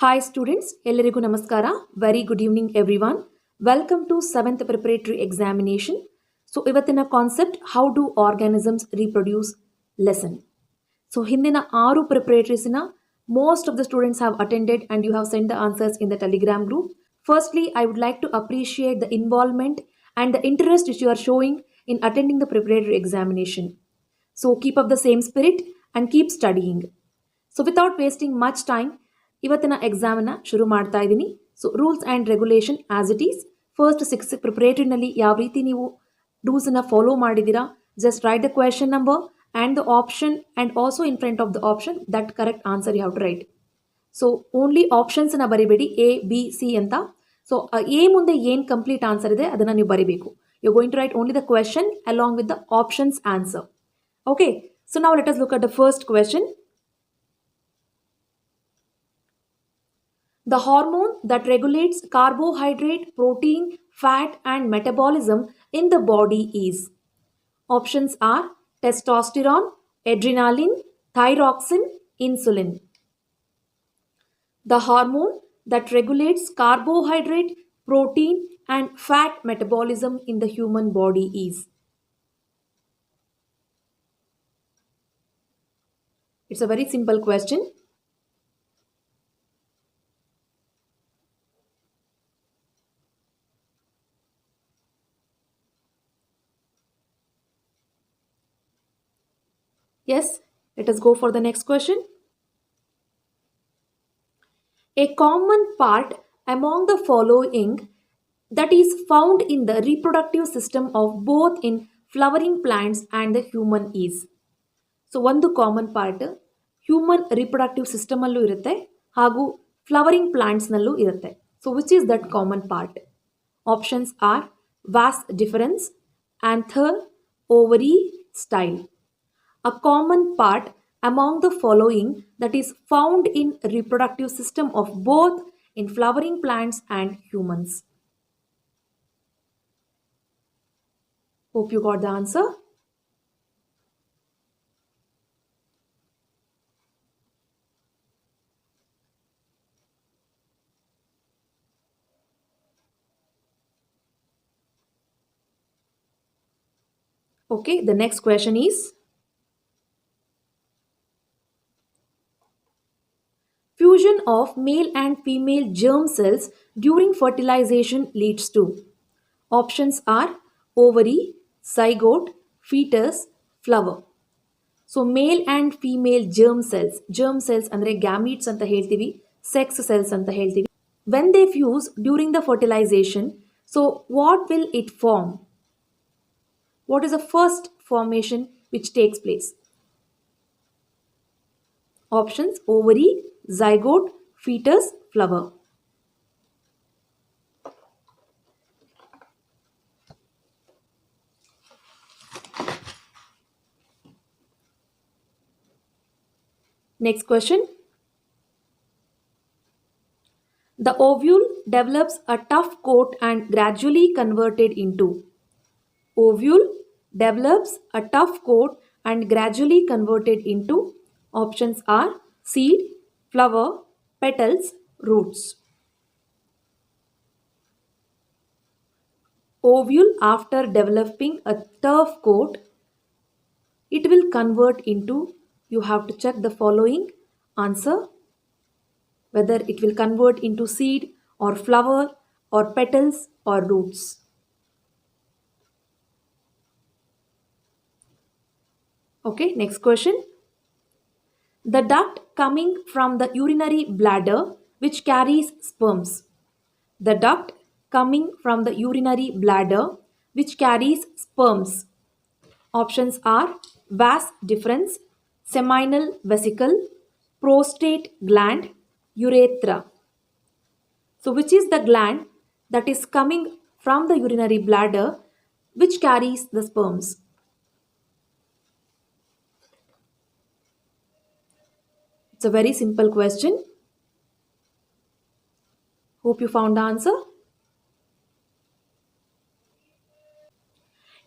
Hi students, ಎಲ್ಲರಿಗೂ ನಮಸ್ಕಾರ. Very good evening everyone. Welcome to 7th preparatory examination. So ಇವತ್ತಿನ concept how do organisms reproduce lesson. So ಹಿಂದಿನ 6 preparatories most of the students have attended and you have sent the answers in the telegram group. Firstly, I would like to appreciate the involvement and the interest which you are showing in attending the preparatory examination. So keep up the same spirit and keep studying. So without wasting much time, ಇವತ್ತಿನ ಎಕ್ಸಾಮನ್ನು ಶುರು ಮಾಡ್ತಾ ಇದ್ದೀನಿ. So rules and regulation as it is first 6 ಪ್ರಿಪ್ರೇಟರಿನಲ್ಲಿ ಯಾವ ರೀತಿ ನೀವು ರೂಲ್ಸನ್ನು follow ಮಾಡಿದ್ದೀರಾ, just write the question number and the option and also in front of the option that correct answer you have to write. So only ಆಪ್ಷನ್ಸನ್ನು ಬರಿಬೇಡಿ A B C ಅಂತ. So A ಮುಂದೆ ಏನು ಕಂಪ್ಲೀಟ್ ಆನ್ಸರ್ ಇದೆ ಅದನ್ನು ನೀವು ಬರಿಬೇಕು. You going to write only the question along with the options answer. Okay, so ನಾವು let us look at the first question. The hormone that regulates carbohydrate, protein, fat and metabolism in the body is. Options are testosterone, adrenaline, thyroxine, insulin. The hormone that regulates carbohydrate, protein and fat metabolism in the human body is. It's a very simple question. Yes, let us go for the next question. A common part among the following that is found in the reproductive system of both in flowering plants and the human is. So ಒಂದು common part human reproductive ಸಿಸ್ಟಮಲ್ಲೂ ಇರುತ್ತೆ ಹಾಗೂ flowering ಪ್ಲಾಂಟ್ಸ್ನಲ್ಲೂ ಇರುತ್ತೆ. So which is that common part? Options are was difference, anther, ovary, style. A common part among the following that is found in reproductive system of both in flowering plants and humans. Hope you got the answer. Okay, the next question is, fusion of male and female germ cells during fertilization leads to. Options are ovary, zygote, fetus, flower. So male and female germ cells andre gametes anta heltivi, sex cells anta heltivi. When they fuse during the fertilization, so what will it form? What is the first formation which takes place? Options ovary, zygote, fetus, flower. Next question. The ovule develops a tough coat and gradually converted into. Ovule develops a tough coat and gradually converted into. Options are seed, flower, petals, roots. Ovule, after developing a tough coat, it will convert into, you have to check the following answer, whether it will convert into seed or flower or petals or roots. Okay, next question. The duct coming from the urinary bladder which carries sperms. The duct coming from the urinary bladder which carries sperms. Options are vas deferens, seminal vesicle, prostate gland, urethra. So which is the gland that is coming from the urinary bladder which carries the sperms? It's a very simple question. Hope you found the answer.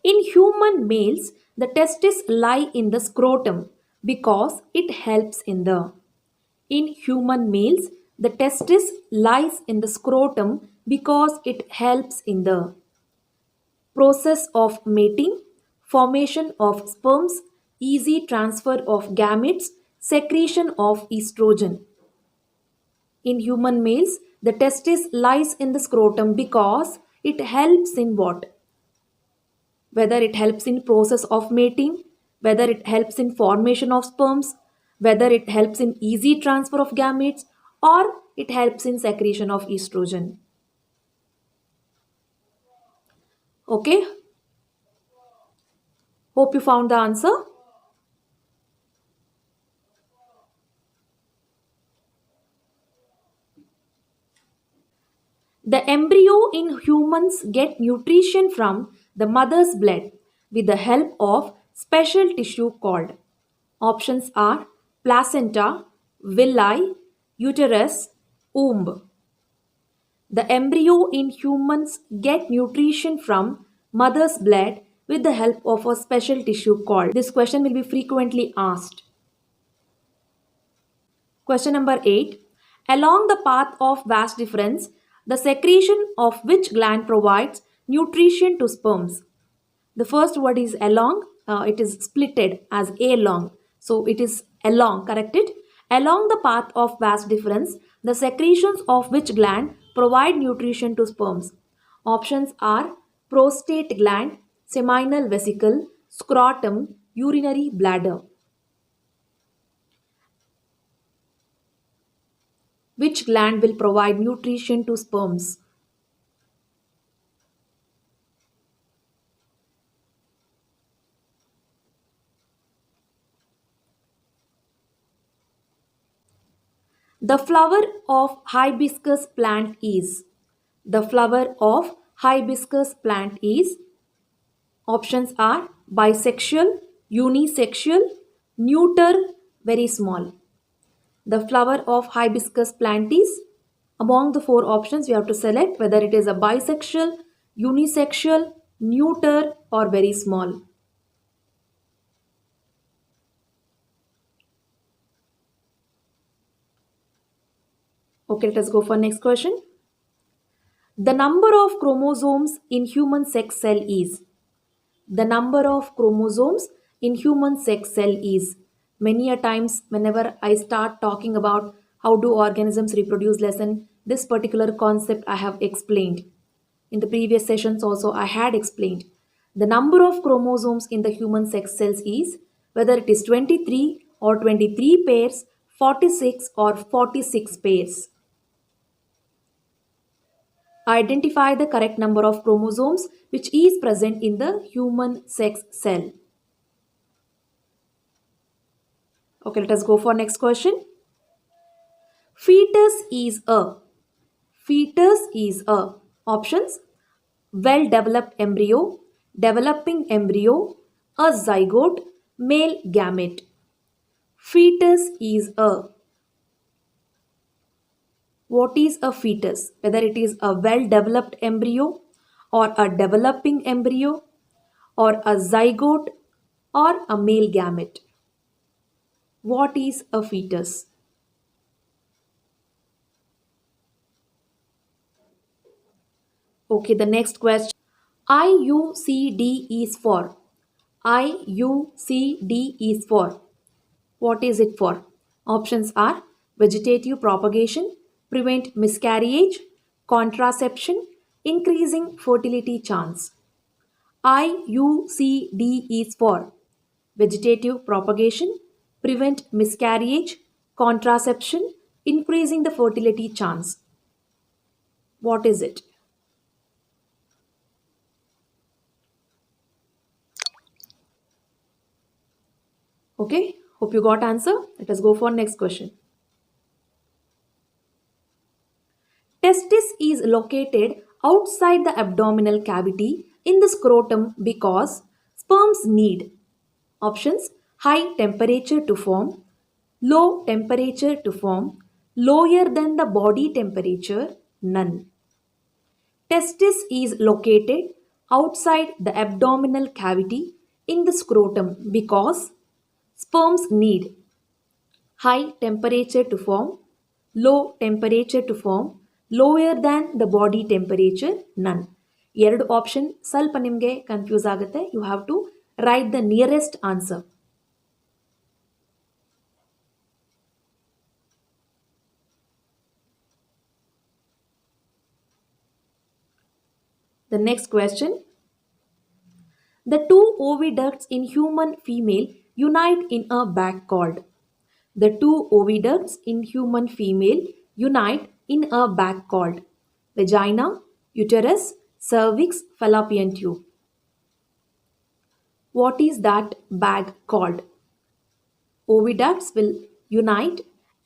In human males, the testes lie in the scrotum because it helps in the. In human males, The testis lies in the scrotum because it helps in the process of mating, formation of sperms, easy transfer of gametes, secretion of estrogen. In human males, the testis lies in the scrotum because it helps in what? Whether it helps in process of mating, whether it helps in formation of sperms, whether it helps in easy transfer of gametes, or it helps in secretion of estrogen. Okay, hope you found the answer. The embryo in humans get nutrition from the mother's blood with the help of special tissue called. Options are placenta, villi, uterus, womb. The embryo in humans get nutrition from mother's blood with the help of a special tissue called. This question will be frequently asked. Question number 8. Along the path of vas deferens, the secretion of which gland provides nutrition to sperms? The first word is along. It is splitted as along. So it is along, corrected? Along the path of vas deferens, the secretions of which gland provide nutrition to sperms? Options are prostate gland, seminal vesicle, scrotum, urinary bladder. Which gland will provide nutrition to sperms? The flower of hibiscus plant is. The flower of hibiscus plant is. Options are bisexual, unisexual, neuter, very small. The flower of hibiscus plant is. Among the four options, you have to select whether it is a bisexual, unisexual, neuter, or very small. Okay, let us go for next question. The number of chromosomes in human sex cell is. The number of chromosomes in human sex cell is. Many a times whenever I start talking about how do organisms reproduce lesson, this particular concept I have explained. In the previous sessions also I had explained. The number of chromosomes in the human sex cells is whether it is 23 or 23 pairs, 46 or 46 pairs. Identify the correct number of chromosomes which is present in the human sex cell. Okay, let us go for next question. Fetus is a. Fetus is a. Options: well-developed embryo, developing embryo, a zygote, male gamete. Fetus is a. What is a fetus? Whether it is a well-developed embryo or a developing embryo or a zygote or a male gamete. What is a fetus? Okay, the next question. IUCD is for. IUCD is for. What is it for? Options are vegetative propagation, prevent miscarriage, contraception, increasing fertility chance. IUCD is for vegetative propagation, prevent miscarriage, contraception, increasing the fertility chance. What is it? Okay, hope you got answer. Let us go for next question. Testis is located outside the abdominal cavity in the scrotum because sperms need. Options: high temperature to form, low temperature to form, lower than the body temperature, none. Testis is located outside the abdominal cavity in the scrotum because sperms need high temperature to form, low temperature to form, lower than the body temperature, none. ಎರಡು option ಸ್ವಲ್ಪ ನಿಮಗೆ confuse ಆಗುತ್ತೆ. You have to write the nearest answer. The next question. The two oviducts in human female unite in a bag called. The two oviducts in human female unite in a bag called vagina, uterus, cervix, fallopian tube. What is that bag called? Oviducts will unite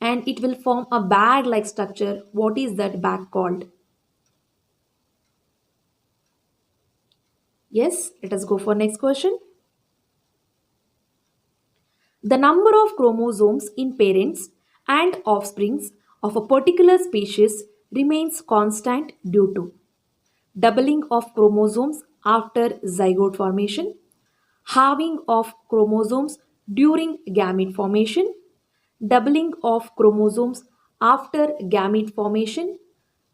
and it will form a bag-like structure. What is that bag called? Yes, let us go for next question. The number of chromosomes in parents and offsprings of a particular species remains constant due to doubling of chromosomes after zygote formation, halving of chromosomes during gamete formation, doubling of chromosomes after gamete formation,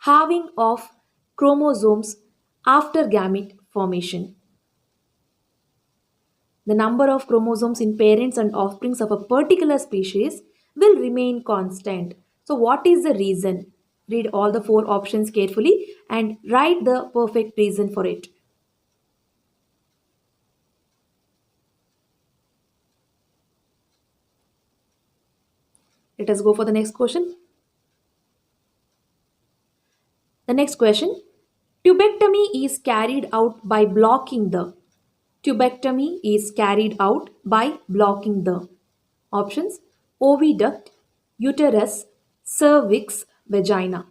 halving of chromosomes after gamete formation. The number of chromosomes in parents and offsprings of a particular species will remain constant. So what is the reason? Read all the four options carefully and write the perfect reason for it. Let us go for the next question. The next question. Tubectomy is carried out by blocking the. Tubectomy is carried out by blocking the. Options: oviduct, uterus, cervix, vagina.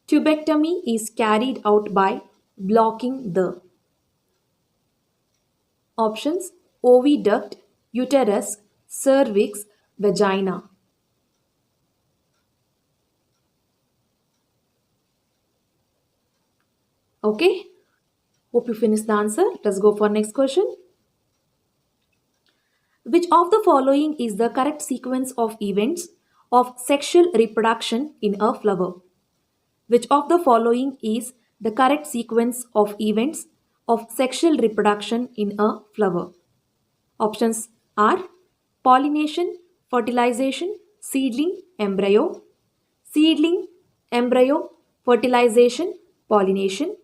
Tubectomy is carried out by blocking the. Options: oviduct, uterus, cervix, vagina. Okay, hope you finished the answer. Let's go for next question. Which of the following is the correct sequence of events of sexual reproduction in a flower? Which of the following is the correct sequence of events of sexual reproduction in a flower? Options are pollination, fertilization, seedling, embryo, seedling, embryo, fertilization, pollination,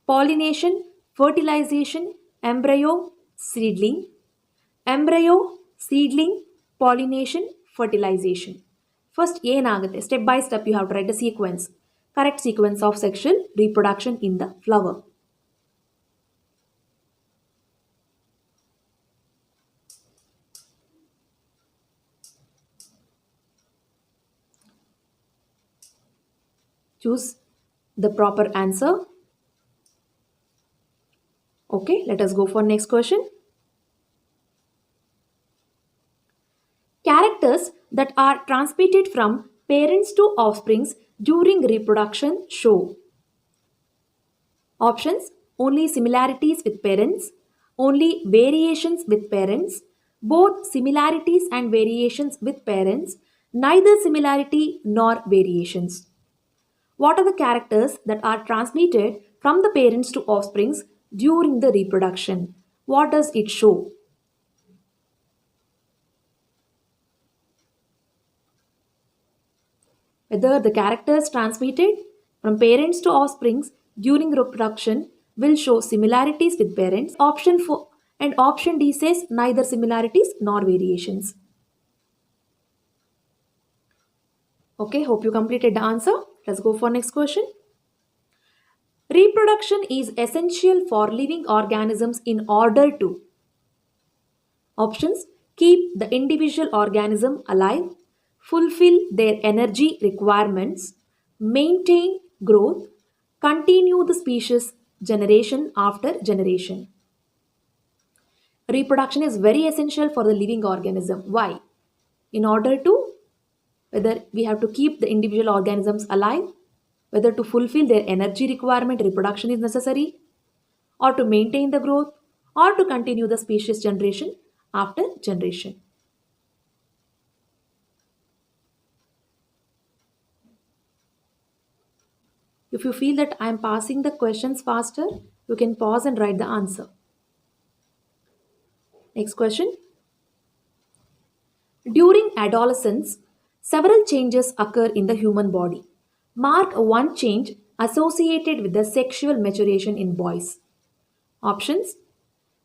pollination, fertilization, embryo, seedling, embryo, seedling, pollination, fertilization. First, ಏನಾಗುತ್ತೆ? Step by step you have to write the sequence. Correct sequence of sexual reproduction in the flower. Choose the proper answer. Okay, let us go for next question. Characters that are transmitted from parents to offsprings during reproduction show. Options: only similarities with parents, only variations with parents, both similarities and variations with parents, neither similarity nor variations. What are the characters that are transmitted from the parents to offsprings during the reproduction? What does it show? Whether the characters transmitted from parents to offsprings during reproduction will show similarities with parents. Option 4 and option D says neither similarities nor variations. Okay, hope you completed the answer. Let's go for next question. Reproduction is essential for living organisms in order to. Options: keep the individual organism alive, fulfill their energy requirements, maintain growth, continue the species generation after generation. Reproduction is very essential for the living organism. Why? In order to, whether we have to keep the individual organisms alive, whether to fulfill their energy requirement, reproduction is necessary, or to maintain the growth, or to continue the species generation after generation. If you feel that I am passing the questions faster, you can pause and write the answer. Next question. During adolescence, several changes occur in the human body. Mark one change associated with the sexual maturation in boys. Options: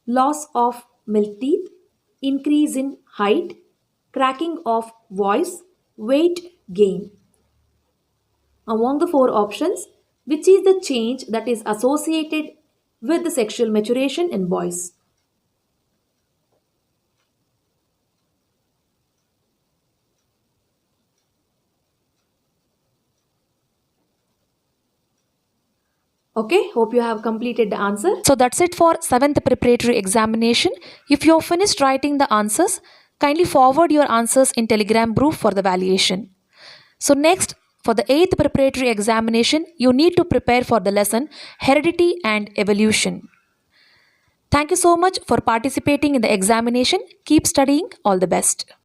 loss of milk teeth, increase in height, cracking of voice, weight gain. Among the four options, which is the change that is associated with the sexual maturation in boys? Okay, hope you have completed the answer. So that's it for 7th preparatory examination. If you have finished writing the answers, kindly forward your answers in Telegram group for the valuation. So next, for the 8th preparatory examination, you need to prepare for the lesson Heredity and Evolution. Thank you so much for participating in the examination. Keep studying. All the best.